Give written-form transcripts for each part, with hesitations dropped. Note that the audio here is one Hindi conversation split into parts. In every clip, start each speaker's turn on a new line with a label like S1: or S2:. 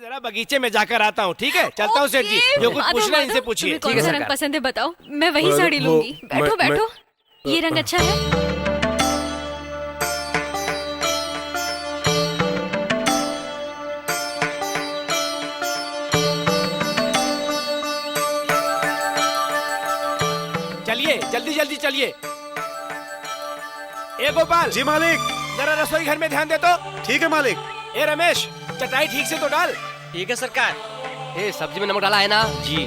S1: जरा बगीचे में जाकर आता हूँ, ठीक है? चलता हूँ सेठ जी, जो कुछ पूछना है इनसे पूछिए।
S2: कौन सा रंग पसंद है बताओ, मैं वही साड़ी लूंगी। बैठो बैठो, ये रंग अच्छा है।
S1: चलिए जल्दी जल्दी चलिए। ए गोपाल
S3: जी मालिक।
S1: जरा रसोई घर में ध्यान दे तो।
S3: ठीक है मालिक।
S1: ए रमेश, चटाई ठीक से तो डाल।
S4: ठीक है सरकार। ए सब्जी में नमक डाला है ना?
S1: जी।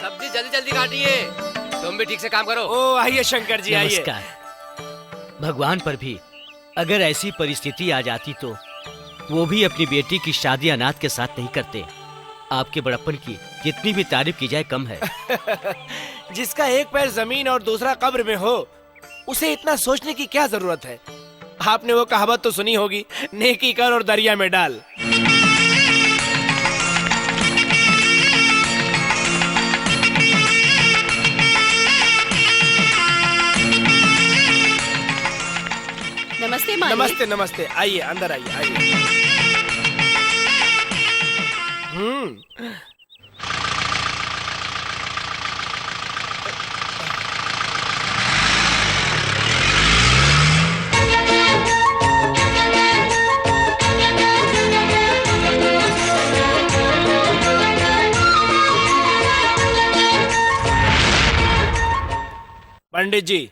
S4: सब्जी जल्दी जल्दी काटिए, तुम भी ठीक से काम करो।
S1: ओ आइए शंकर जी, आइए।
S5: नमस्कार। भगवान पर भी अगर ऐसी परिस्थिति आ जाती तो वो भी अपनी बेटी की शादी अनाथ के साथ नहीं करते। आपके बड़प्पन की जितनी भी तारीफ की जाए कम है।
S1: जिसका एक पैर जमीन और दूसरा कब्र में हो, उसे इतना सोचने की क्या जरूरत है? आपने वो कहावत तो सुनी होगी, नेकी कर और दरिया में डाल।
S2: नमस्ते मालिक।
S1: नमस्ते नमस्ते, आइए अंदर आइए आइए। पंडित जी,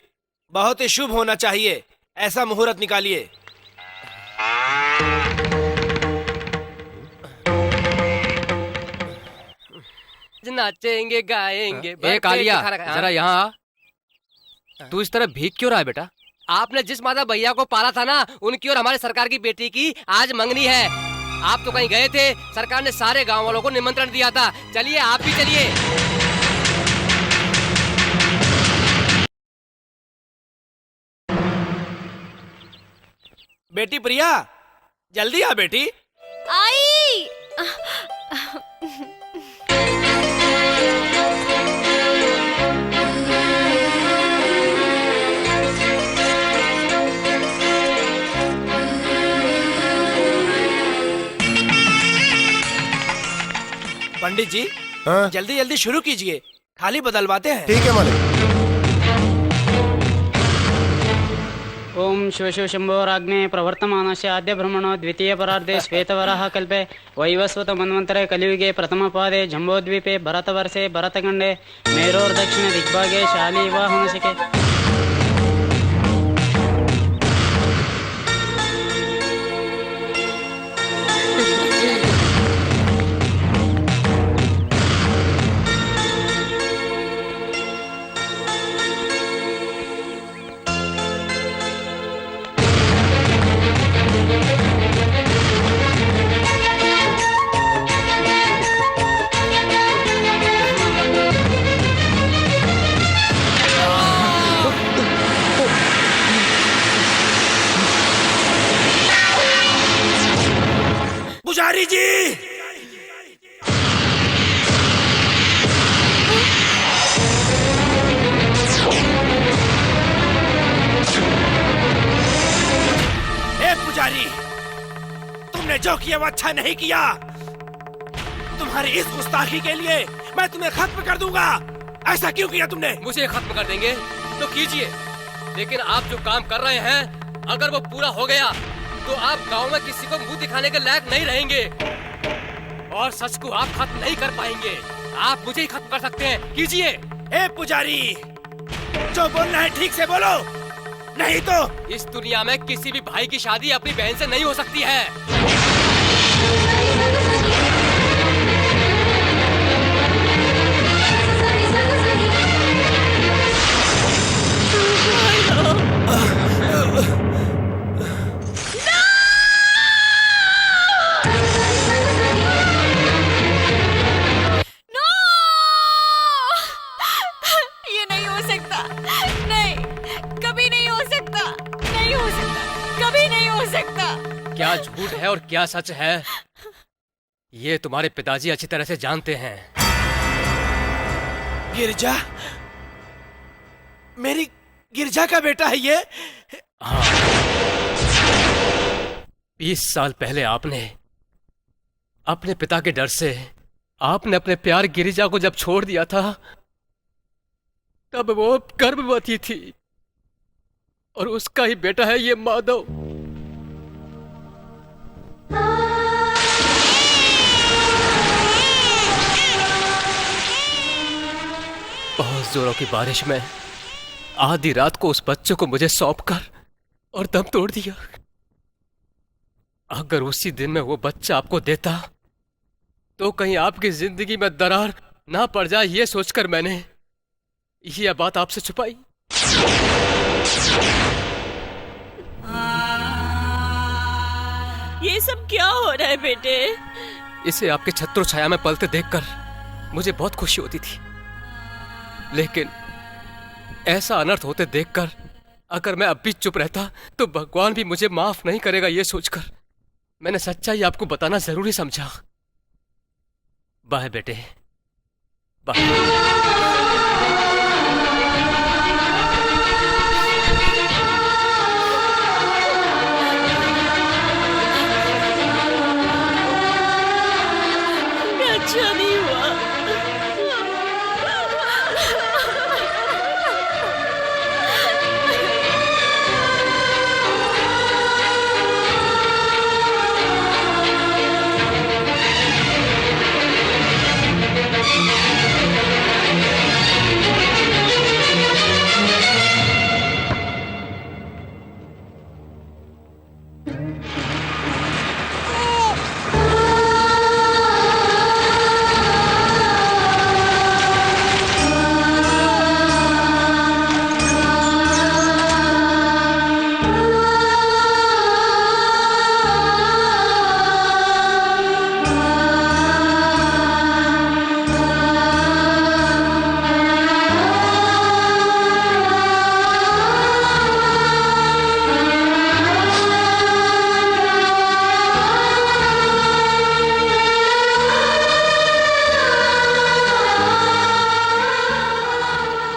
S1: बहुत ही शुभ होना चाहिए, ऐसा मुहूर्त निकालिए।
S4: नाचेंगे गाएंगे। ए कालिया, जरा यहाँ आ। तू इस तरह भीग क्यों रहा है बेटा? आपने जिस माता भैया को पाला था ना, उनकी और हमारे सरकार की बेटी की आज मंगनी है। आप तो कहीं गए थे, सरकार ने सारे गांव वालों को निमंत्रण दिया था। चलिए आप भी चलिए।
S1: बेटी प्रिया, जल्दी आ बेटी।
S2: आई।
S1: पंडित जी,
S3: हाँ?
S1: जल्दी जल्दी शुरू कीजिए, थाली बदलवाते हैं।
S3: ठीक है मालिक।
S6: ओम शिव शिव शंभोराग्ने प्रवर्तमानस्य आद्य ब्रह्मणो द्वितीय परार्धे श्वेतवराह कल्पे वैवस्वत मन्वन्तरे कलियुगे प्रथमपादे जम्बोद्वीपे भरतवर्षे भरतखण्डे मेरोर्दक्षिणे दिग्भागे शालीवाहनशिके
S1: पुजारी जी, ए पुजारी, तुमने जो किया वो अच्छा नहीं किया। तुम्हारी इस गुस्ताखी के लिए मैं तुम्हें खत्म कर दूंगा। ऐसा क्यों किया तुमने?
S4: मुझे खत्म कर देंगे तो कीजिए, लेकिन आप जो काम कर रहे हैं अगर वो पूरा हो गया तो आप गांव में किसी को मुंह दिखाने के लायक नहीं रहेंगे और सच को आप खत्म नहीं कर पाएंगे। आप मुझे ही खत्म कर सकते हैं, कीजिए।
S1: ए पुजारी, जो बोलना है ठीक से बोलो, नहीं तो
S4: इस दुनिया में किसी भी भाई की शादी अपनी बहन से नहीं हो सकती है।
S2: ये नहीं हो सकता, नहीं, कभी नहीं हो सकता, नहीं हो सकता, कभी नहीं हो सकता।
S4: क्या झूठ है और क्या सच है, ये तुम्हारे पिताजी अच्छी तरह से जानते हैं।
S1: गिरजा, मेरी गिरजा का बेटा है ये।
S4: हाँ, 20 साल पहले आपने अपने पिता के डर से आपने अपने प्यार गिरिजा को जब छोड़ दिया था, तब वो गर्भवती थी और उसका ही बेटा है ये माधव। बहुत जोरों की बारिश में आधी रात को उस बच्चे को मुझे सौंपकर और दम तोड़ दिया। अगर उसी दिन में वो बच्चा आपको देता तो कहीं आपकी जिंदगी में दरार ना पड़ जाए, ये सोचकर मैंने ये बात आपसे छुपाई।
S2: ये सब क्या हो रहा है बेटे?
S4: इसे आपके छत्रो छाया में पलते देखकर मुझे बहुत खुशी होती थी, लेकिन ऐसा अनर्थ होते देखकर अगर मैं अब भी चुप रहता तो भगवान भी मुझे माफ नहीं करेगा, ये सोचकर मैंने सच्चाई आपको बताना जरूरी समझा। बाय बेटे, बाय।
S2: अच्छा नहीं हुआ।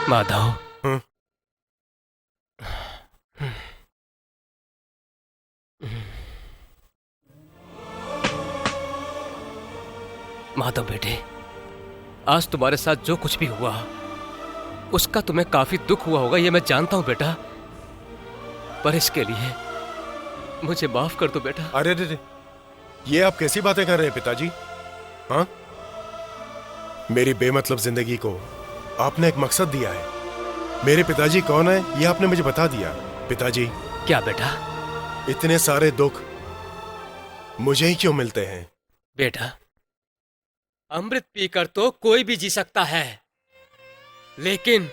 S4: माधव, माधव बेटे, आज तुम्हारे साथ जो कुछ भी हुआ उसका तुम्हें काफी दुख हुआ होगा, ये मैं जानता हूं बेटा, पर इसके लिए मुझे माफ कर दो बेटा।
S3: अरे रे, ये आप कैसी बातें कर रहे हैं पिताजी? हाँ, मेरी बेमतलब जिंदगी को आपने एक मकसद दिया है। मेरे पिताजी कौन है ये आपने मुझे बता दिया। पिताजी,
S4: क्या बेटा?
S3: इतने सारे दुख मुझे ही क्यों मिलते हैं?
S4: बेटा, अमृत पीकर तो कोई भी जी सकता है, लेकिन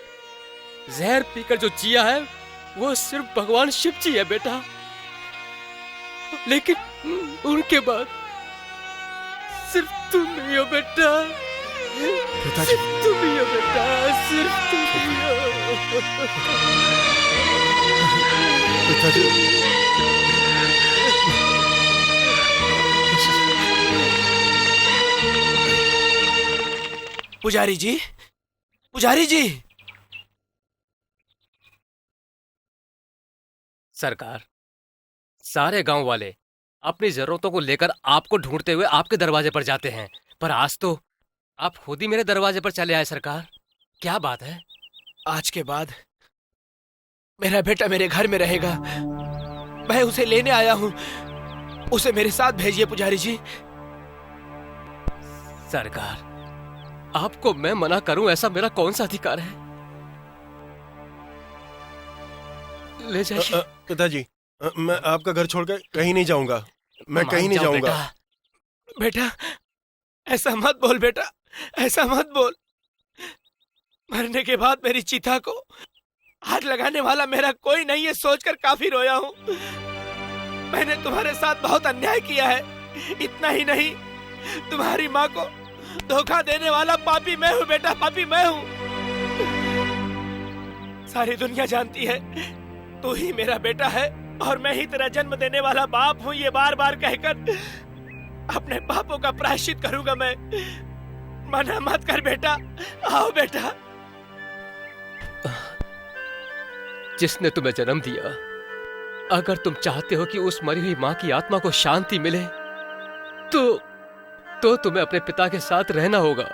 S4: जहर पीकर जो जिया है वो सिर्फ भगवान शिव जी है बेटा। लेकिन उनके बाद सिर्फ तुम ही हो बेटा, सिर्फ तुम ही हो बेटा, सिर्फ तुम ही हो।
S3: पिताजी,
S1: पुजारी जी, पुजारी जी।
S4: सरकार, सारे गांव वाले अपनी जरूरतों को लेकर आपको ढूंढते हुए आपके दरवाजे पर जाते हैं, पर आज तो आप खुद ही मेरे दरवाजे पर चले आए। सरकार, क्या बात है?
S1: आज के बाद मेरा बेटा मेरे घर में रहेगा, मैं उसे लेने आया हूं, उसे मेरे साथ भेजिए पुजारी जी।
S4: सरकार, आपको मैं मना करूं ऐसा मेरा कौन सा अधिकार है? ले जाइए।
S3: पिताजी, मैं आपका घर छोड़कर कहीं नहीं जाऊंगा, मैं कहीं नहीं जाऊंगा।
S1: बेटा, ऐसा मत बोल बेटा, ऐसा मत बोल। मरने के बाद मेरी चिता को आग लगाने वाला मेरा कोई नहीं है सोचकर काफी रोया हूं। मैंने तुम्हारे साथ बहुत अन्याय किया है, इतना ही नहीं, तुम्हारी माँ को धोखा देने वाला पापी मैं हूँ बेटा, पापी मैं हूँ। सारी दुनिया जानती है तू ही मेरा बेटा है और मैं ही तेरा जन्म देने वाला बाप हूँ, ये बार बार कहकर अपने पापों का प्रायश्चित करूंगा मैं। मना मत कर बेटा, आओ बेटा।
S4: जिसने तुम्हें जन्म दिया अगर तुम चाहते हो कि उस मरी हुई माँ की आत्मा को शांति मिले तो तुम्हें अपने पिता के साथ रहना होगा।